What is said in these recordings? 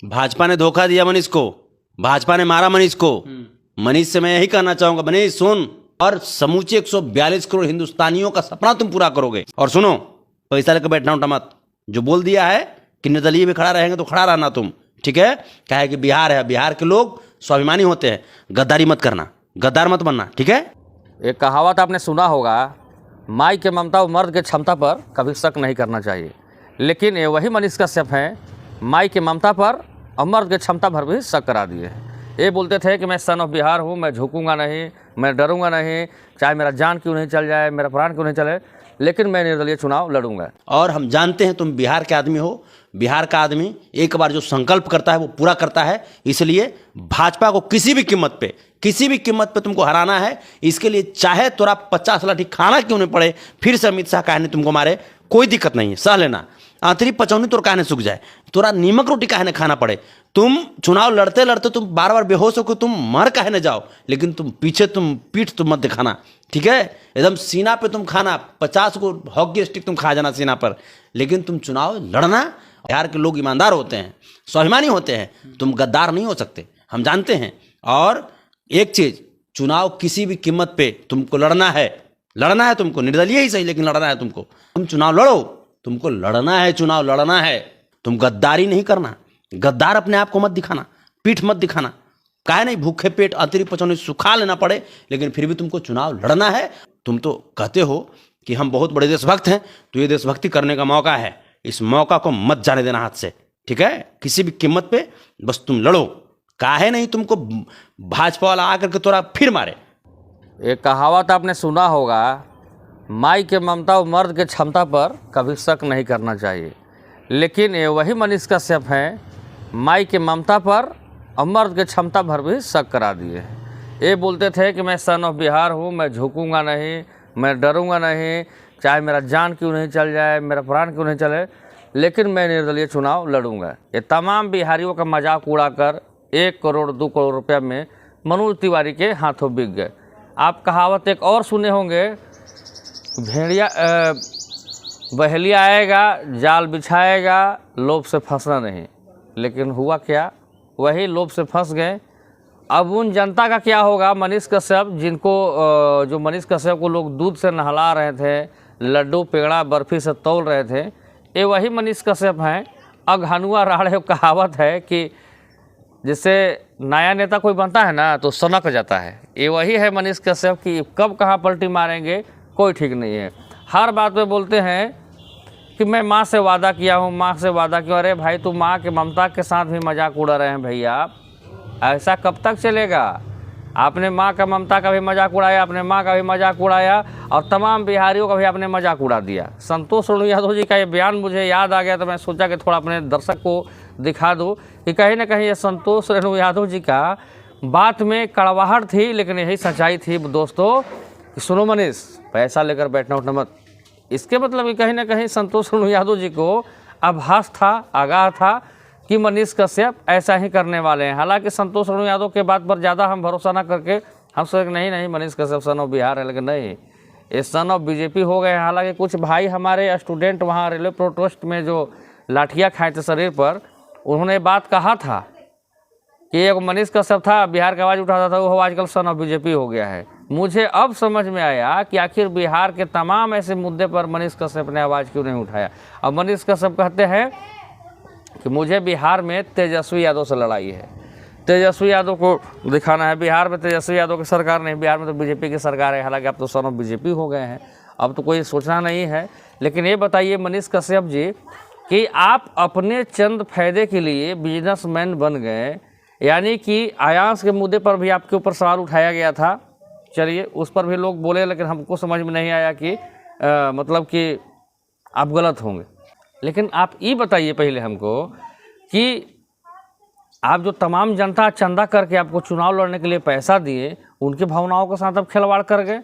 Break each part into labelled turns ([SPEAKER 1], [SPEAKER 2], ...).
[SPEAKER 1] भाजपा ने धोखा दिया मनीष को, भाजपा ने मारा मनीष को। मनीष से मैं यही कहना चाहूंगा, मनीष सुन, और समूचे 142 करोड़ हिंदुस्तानियों का सपना तुम पूरा करोगे। और सुनो, पैसा लेकर बैठना उठा मत। जो बोल दिया है कि निर्दलीय में खड़ा रहेंगे तो खड़ा रहना तुम, ठीक है। क्या है कि बिहार है, बिहार के लोग स्वाभिमानी होते हैं। गद्दारी मत करना, गद्दार मत बनना, ठीक है।
[SPEAKER 2] एक कहावत आपने सुना होगा, माई के ममता और मर्द के क्षमता पर कभी शक नहीं करना चाहिए। लेकिन ये वही मनीष कश्यप हैं, माई के ममता पर और मर्द के क्षमता पर भी शक करा दिए हैं। ये बोलते थे कि मैं सन ऑफ बिहार हूँ, मैं झुकूंगा नहीं, मैं डरूंगा नहीं, चाहे मेरा जान क्यों नहीं चल जाए, मेरा प्राण क्यों नहीं चले, लेकिन मैं निर्दलीय चुनाव लड़ूंगा।
[SPEAKER 1] और हम जानते हैं तुम बिहार के आदमी हो। बिहार का आदमी एक बार जो संकल्प करता है वो पूरा करता है। इसलिए भाजपा को किसी भी कीमत पे तुमको हराना है। इसके लिए चाहे तोरा 50 लाठी खाना क्यों नहीं पड़े, फिर से अमित शाह कहने तुमको मारे, कोई दिक्कत नहीं है, सह लेना। आंतरिक पचौनी तोर कहने सूख जाए, तोरा नीमक रोटी कहने खाना पड़े, तुम चुनाव लड़ते लड़ते तुम बार बार बेहोश हो, तुम मर कहने जाओ, लेकिन तुम पीठ तुम मत दिखाना, ठीक है। एकदम सीना पे तुम खाना, 50 को हॉकी स्टिक तुम खा जाना सीना पर, लेकिन तुम चुनाव लड़ना। बिहार के लोग ईमानदार होते हैं, स्वाभिमानी होते हैं, तुम गद्दार नहीं हो सकते, हम जानते हैं। और एक चीज, चुनाव किसी भी कीमत पे तुमको लड़ना है तुमको, निर्दलीय ही सही, लेकिन लड़ना है तुमको। तुम चुनाव लड़ो, तुमको लड़ना है, चुनाव लड़ना है। तुम गद्दारी नहीं करना, गद्दार अपने आप को मत दिखाना, पीठ मत दिखाना। काहे नहीं भूखे पेट अतिरिक्त पचौनी सुखा लेना पड़े, लेकिन फिर भी तुमको चुनाव लड़ना है। तुम तो कहते हो कि हम बहुत बड़े देशभक्त हैं, तो ये देशभक्ति करने का मौका है, इस मौका को मत जाने देना हाथ से, ठीक है। किसी भी कीमत पे बस तुम लड़ो। काहे नहीं तुमको भाजपा वाला आकर के तोरा फिर मारे।
[SPEAKER 2] एक कहावत आपने सुना होगा, माई के ममता और मर्द के क्षमता पर कभी शक नहीं करना चाहिए। लेकिन ये वही मनीष कश्यप हैं, माई के ममता पर और मर्द के क्षमता पर भी शक करा दिए हैं। ये बोलते थे कि मैं सन ऑफ बिहार हूँ, मैं झुकूंगा नहीं, मैं डरूंगा नहीं, चाहे मेरा जान क्यों नहीं चल जाए, मेरा प्राण क्यों नहीं चले, लेकिन मैं निर्दलीय चुनाव लड़ूंगा। ये तमाम बिहारियों का मजाक उड़ाकर 1 करोड़ 2 करोड़ रुपया में मनोज तिवारी के हाथों बिक गए। आप कहावत एक और सुने होंगे, भेड़िया बहेलिया आएगा, जाल बिछाएगा, लोभ से फंसना नहीं। लेकिन हुआ क्या, वही लोभ से फंस गए। अब उन जनता का क्या होगा, मनीष कश्यप जिनको जो मनीष कश्यप को लोग दूध से नहला रहे थे, लड्डू पेड़ा बर्फी से तौल रहे थे, ये वही मनीष कश्यप हैं। अघनुआ राड़े कहावत है कि जिससे नया नेता कोई बनता है ना तो सनक जाता है, ये वही है मनीष कश्यप की कब कहाँ पलटी मारेंगे कोई ठीक नहीं है। हर बात में बोलते हैं कि मैं माँ से वादा किया हूँ, माँ से वादा किया। अरे भाई, तू माँ के ममता के साथ भी मजाक उड़ा रहे हैं भैया, ऐसा कब तक चलेगा। आपने माँ का ममता का भी मजाक उड़ाया, अपने माँ का भी मजाक उड़ाया, और तमाम बिहारियों का भी आपने मजाक उड़ा दिया। संतोष रेणु यादव जी का ये बयान मुझे याद आ गया, तो मैं सोचा कि थोड़ा अपने दर्शक को दिखा दूँ कि कहीं ना कहीं ये संतोष रेणु यादव जी का बात में कड़वाहट थी, लेकिन यही सच्चाई थी दोस्तों। कि सुनो मनीष, पैसा लेकर बैठना उठना मत। इसके मतलब कि कहीं ना कहीं संतोष रेणु यादव जी को आभास था, आगाह था कि मनीष कश्यप ऐसा ही करने वाले हैं। हालांकि संतोष रेणु यादव के बात पर ज़्यादा हम भरोसा ना करके हम सोचे नहीं मनीष कश्यप सन ऑफ बिहार है, लेकिन नहीं, ये सन ऑफ बीजेपी हो गए हैं। हालांकि कुछ भाई हमारे स्टूडेंट वहाँ रेलवे प्रोटेस्ट में जो लाठियाँ खाए थे शरीर पर, उन्होंने बात कहा था कि एक मनीष कश्यप था, बिहार की आवाज़ उठाता था, वो आजकल सन ऑफ बीजेपी हो गया है। मुझे अब समझ में आया कि आखिर बिहार के तमाम ऐसे मुद्दे पर मनीष कश्यप ने आवाज़ क्यों नहीं उठाया। अब मनीष कश्यप कहते हैं कि मुझे बिहार में तेजस्वी यादव से लड़ाई है, तेजस्वी यादव को दिखाना है। बिहार में तेजस्वी यादव की सरकार नहीं, बिहार में तो बीजेपी की सरकार है। हालांकि अब तो सन ऑफ बीजेपी हो गए हैं, अब तो कोई सोचना नहीं है। लेकिन ये बताइए मनीष कश्यप जी कि आप अपने चंद फायदे के लिए बिजनेसमैन बन गए, यानी कि आयांश के मुद्दे पर भी आपके ऊपर सवाल उठाया गया था। चलिए, उस पर भी लोग बोले, लेकिन हमको समझ में नहीं आया कि मतलब कि आप गलत होंगे। लेकिन आप ये बताइए पहले हमको कि आप जो तमाम जनता चंदा करके आपको चुनाव लड़ने के लिए पैसा दिए, उनकी भावनाओं के साथ आप खिलवाड़ कर गए।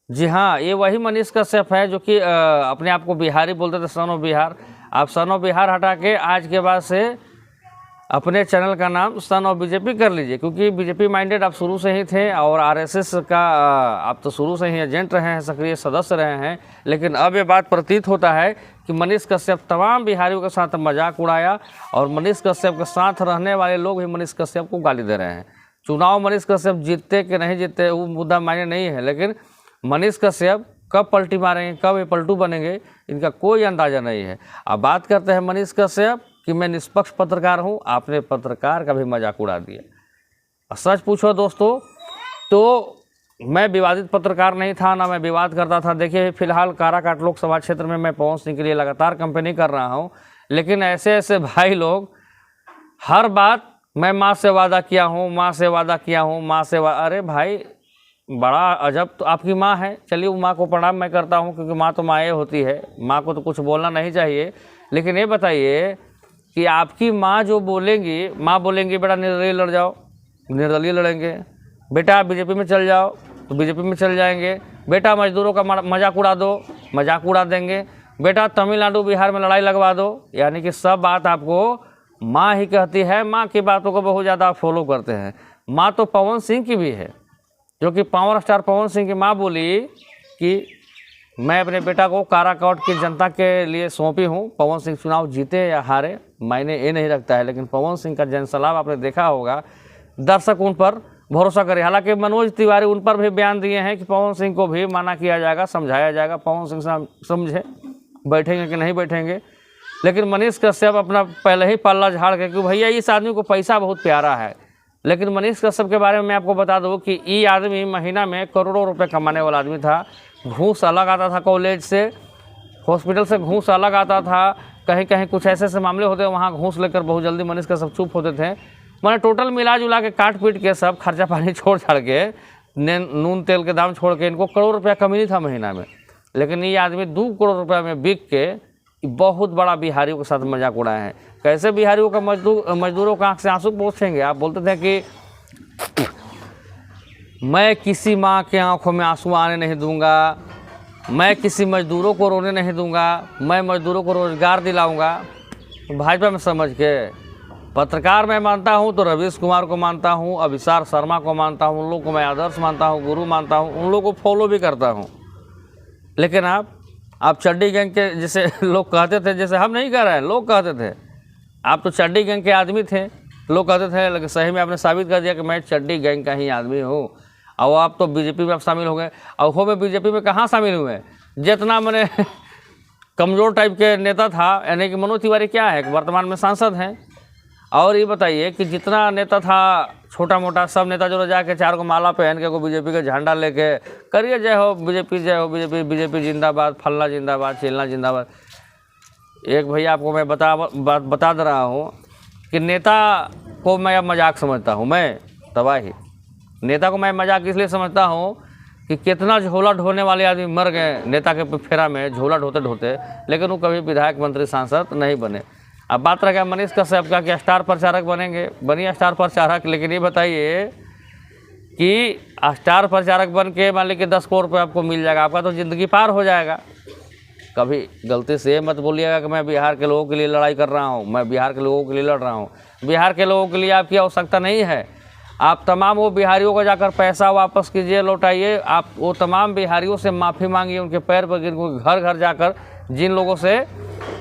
[SPEAKER 2] जी हाँ, ये वही मनीष कश्यप है जो कि अपने आप को बिहारी बोलते थे, सन ऑफ बिहार। आप सन ऑफ बिहार हटा के आज के बाद से अपने चैनल का नाम सन ऑफ बीजेपी कर लीजिए, क्योंकि बीजेपी माइंडेड आप शुरू से ही थे और आरएसएस का आप तो शुरू से ही एजेंट रहे हैं, सक्रिय सदस्य रहे हैं। लेकिन अब ये बात प्रतीत होता है कि मनीष कश्यप तमाम बिहारियों के साथ मजाक उड़ाया और मनीष कश्यप के साथ रहने वाले लोग भी मनीष कश्यप को गाली दे रहे हैं। चुनाव मनीष कश्यप जीतते कि नहीं जीतते वो मुद्दा मायने नहीं है, लेकिन मनीष कश्यप कब पलटी मारेंगे, कब ये पलटू बनेंगे, इनका कोई अंदाज़ा नहीं है। अब बात करते हैं मनीष कश्यप कि मैं निष्पक्ष पत्रकार हूं, आपने पत्रकार का भी मजाक उड़ा दिया। सच पूछो दोस्तों तो मैं विवादित पत्रकार नहीं था, ना मैं विवाद करता था। देखिए फिलहाल काराकाट लोकसभा क्षेत्र में मैं पहुंच सिंह के लिए लगातार कंपेनी कर रहा हूं, लेकिन ऐसे ऐसे भाई लोग हर बात मैं माँ से वादा किया हूँ, माँ से वादा किया हूँ, माँ से अरे भाई बड़ा अजब, तो आपकी माँ है, चलिए वो माँ को प्रणाम मैं करता हूँ, क्योंकि माँ तो माँ होती है, माँ को तो कुछ बोलना नहीं चाहिए। लेकिन ये बताइए कि आपकी माँ जो बोलेंगी, माँ बोलेंगी बेटा निर्दलीय लड़ जाओ, निर्दलीय लड़ेंगे, बेटा बीजेपी में चल जाओ तो बीजेपी में चल जाएंगे, बेटा मजदूरों का मजाक उड़ा दो, मजाक उड़ा देंगे, बेटा तमिलनाडु बिहार में लड़ाई लगवा दो। यानी कि सब बात आपको माँ ही कहती है, माँ की बातों को बहुत ज़्यादा आप फॉलो करते हैं। माँ तो पवन सिंह की भी है, जो कि पावर स्टार पवन सिंह की माँ बोली कि मैं अपने बेटा को काराकाट की जनता के लिए सौंपी हूँ। पवन सिंह चुनाव जीते या हारे मायने ये नहीं रखता है, लेकिन पवन सिंह का जनसलाब आपने देखा होगा, दर्शक उन पर भरोसा करे। हालांकि मनोज तिवारी उन पर भी बयान दिए हैं कि पवन सिंह को भी मना किया जाएगा, समझाया जाएगा, पवन सिंह से समझे बैठेंगे कि नहीं बैठेंगे। लेकिन मनीष कश्यप अपना पहले ही पल्ला झाड़ के कि भैया इस आदमी को पैसा बहुत प्यारा है। लेकिन मनीष कश्यप के बारे में मैं आपको बता दूं कि ये आदमी महीना में करोड़ों रुपए कमाने वाला आदमी था। घूस अलग आता था, कॉलेज से हॉस्पिटल से घूस अलग आता था, कहीं कहीं कुछ ऐसे ऐसे मामले होते वहाँ घूस लेकर बहुत जल्दी मनीष कश्यप चुप होते थे। मैंने टोटल मिला जुला के काट पीट के सब खर्चा पानी छोड़ छाड़ के नून तेल के दाम छोड़ के इनको करोड़ रुपया कमी था महीना में। लेकिन ये आदमी 2 करोड़ रुपया में बिक के बहुत बड़ा बिहारियों के साथ मजाक उड़ाए हैं। कैसे बिहारियों का मजदूरों का आँख से आंसू पोंछेंगे। आप बोलते थे कि मैं किसी माँ के आंखों में आंसू आने नहीं दूंगा, मैं किसी मजदूरों को रोने नहीं दूंगा, मैं मजदूरों को रोजगार दिलाऊंगा। भाजपा में समझ के पत्रकार मैं मानता हूं तो रवीश कुमार को मानता हूं, अभिसार शर्मा को मानता हूं, उन लोगों को मैं आदर्श मानता हूं, गुरु मानता हूं, उन लोगों को फॉलो भी करता हूं। लेकिन आप चड्डी गैंग के जैसे लोग कहते थे, जैसे हम नहीं कह रहे हैं, लोग कहते थे आप तो चड्डी गैंग के आदमी थे, लोग कहते थे। लेकिन सही में आपने साबित कर दिया कि मैं चड्डी गैंग का ही आदमी हूँ। और आप तो बीजेपी में आप शामिल हो गए। और वो में बीजेपी में कहाँ शामिल हुए, जितना मैंने कमज़ोर टाइप के नेता था, यानी कि मनोज तिवारी क्या है, वर्तमान में सांसद हैं। और ये बताइए कि जितना नेता था छोटा मोटा, सब नेता जो जाके 4 को माला पहन के को बीजेपी का झंडा लेके करिए जय हो बीजेपी, जय हो बीजेपी, बीजेपी जिंदाबाद, फलना जिंदाबाद, चिलना जिंदाबाद। एक भैया आपको मैं बता दे रहा हूँ कि नेता को मैं अब मजाक समझता हूँ। मैं तबाही नेता को मैं मजाक इसलिए समझता हूँ कि कितना झोला ढोने वाले आदमी मर गए नेता के फेरा में झोला ढोते ढोते, लेकिन वो कभी विधायक मंत्री सांसद नहीं बने। अब बात रह गया मनीष कश्यप का कि स्टार प्रचारक बनेंगे, बनिए स्टार प्रचारक। लेकिन ये बताइए कि स्टार प्रचारक बन के मान लीजिए 10 करोड़ रुपये आपको मिल जाएगा, आपका तो ज़िंदगी पार हो जाएगा। कभी गलती से मत बोलिएगा कि मैं बिहार के लोगों के लिए लड़ाई कर रहा हूँ, मैं बिहार के लोगों के लिए लड़ रहा हूँ। बिहार के लोगों के लिए आपकी आवश्यकता नहीं है। आप तमाम वो बिहारियों को जाकर पैसा वापस कीजिए, लौटाइए। आप वो तमाम बिहारियों से माफ़ी मांगिए, उनके पैर पर गिर, घर घर जाकर जिन लोगों से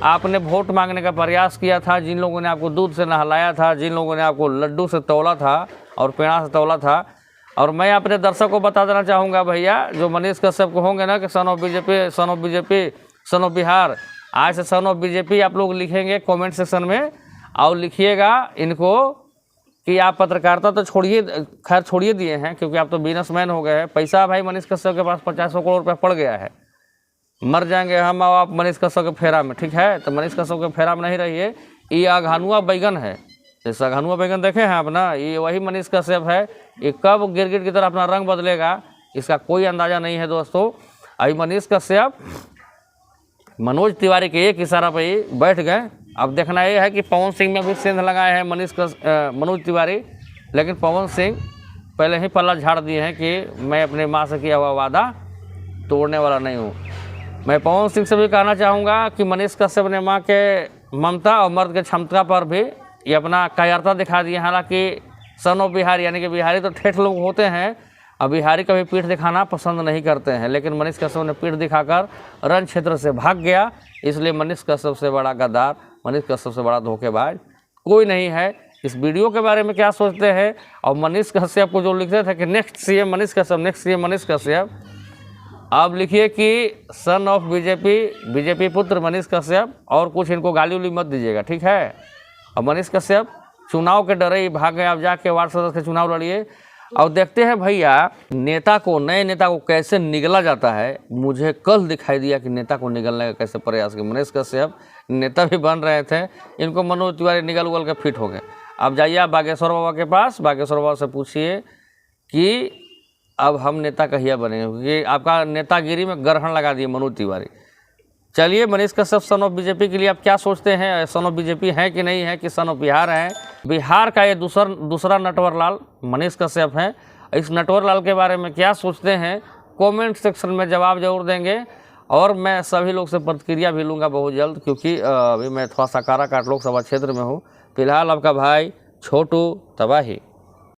[SPEAKER 2] आपने वोट मांगने का प्रयास किया था, जिन लोगों ने आपको दूध से नहलाया था, जिन लोगों ने आपको लड्डू से तौला था और पेड़ा से तौला था। और मैं अपने दर्शकों को बता देना चाहूँगा भैया, जो मनीष कश्यप को होंगे ना कि son of BJP, son of BJP, son of Bihar, आज से सन ऑफ बीजेपी आप लोग लिखेंगे कमेंट सेक्शन में, और लिखिएगा इनको कि आप पत्रकारिता तो छोड़िए, खैर छोड़िए दिए हैं क्योंकि आप तो बिजनेसमैन हो गए हैं। पैसा भाई मनीष कश्यप के पास 50 करोड़ रुपये पड़ गया है, मर जाएंगे हम और आप मनीष कश्यप के फेरा में, ठीक है। तो मनीष कश्यप के फेरा में नहीं रहिए। ये अघानुआ बैगन है, जैसे अघानुआ बैगन देखे हैं आप ना, ये वही मनीष कश्यप है। ये कब गिरगिट की तरह अपना रंग बदलेगा इसका कोई अंदाज़ा नहीं है दोस्तों। अभी मनीष कश्यप मनोज तिवारी के एक इशारा पर ही बैठ गए। अब देखना ये है कि पवन सिंह में भी सेंध लगाए हैं मनोज तिवारी, लेकिन पवन सिंह पहले ही पल्ला झाड़ दिए हैं कि मैं अपने माँ से किया हुआ वादा तोड़ने वाला नहीं हूँ। मैं पवन सिंह से भी कहना चाहूँगा कि मनीष कश्यप ने माँ के ममता और मर्द के क्षमता पर भी ये अपना कायरता दिखा दिए। हालांकि सन ऑफ बिहारी यानी कि बिहारी तो ठेठ लोग होते हैं, अब बिहारी कभी पीठ दिखाना पसंद नहीं करते हैं, लेकिन मनीष कश्यप ने पीठ दिखाकर रण क्षेत्र से भाग गया। इसलिए मनीष कश्यप से बड़ा गद्दार, मनीष कश्यप से बड़ा धोखेबाज कोई नहीं है। इस वीडियो के बारे में क्या सोचते हैं? और मनीष कश्यप को जो लिखते थे कि next CM Manish Kashyap, next CM Manish Kashyap, आप लिखिए कि सन ऑफ बीजेपी, बीजेपी पुत्र मनीष कश्यप, और कुछ इनको गाली उली मत दीजिएगा, ठीक है। अब मनीष कश्यप चुनाव के डरे ही भाग गए। आप जाके वार्ड सदस्य के चुनाव लड़िए। और देखते हैं भैया नेता को, नए नेता को कैसे निगला जाता है। मुझे कल दिखाई दिया कि नेता को निगलने का कैसे प्रयास किया। मनीष कश्यप नेता भी बन रहे थे, इनको मनोज तिवारी निगल उगल के फिट हो गए। अब जाइए आप बागेश्वर बाबा के पास, बागेश्वर बाबा से पूछिए कि अब हम नेता कहिया बनेंगे, क्योंकि आपका नेतागिरी में ग्रहण लगा दिए मनोज तिवारी। चलिए, Manish Kashyap son of BJP के लिए आप क्या सोचते हैं? सन ऑफ बीजेपी है कि नहीं है, कि सन ऑफ बिहार है? बिहार का ये दूसरा नटवर लाल मनीष कश्यप हैं। इस नटवर लाल के बारे में क्या सोचते हैं? कमेंट सेक्शन में जवाब जरूर देंगे। और मैं सभी लोग से प्रतिक्रिया भी लूँगा बहुत जल्द, क्योंकि अभी मैं थोड़ा सा काराकाट लोकसभा क्षेत्र में हूँ। फिलहाल आपका भाई छोटू तबाही।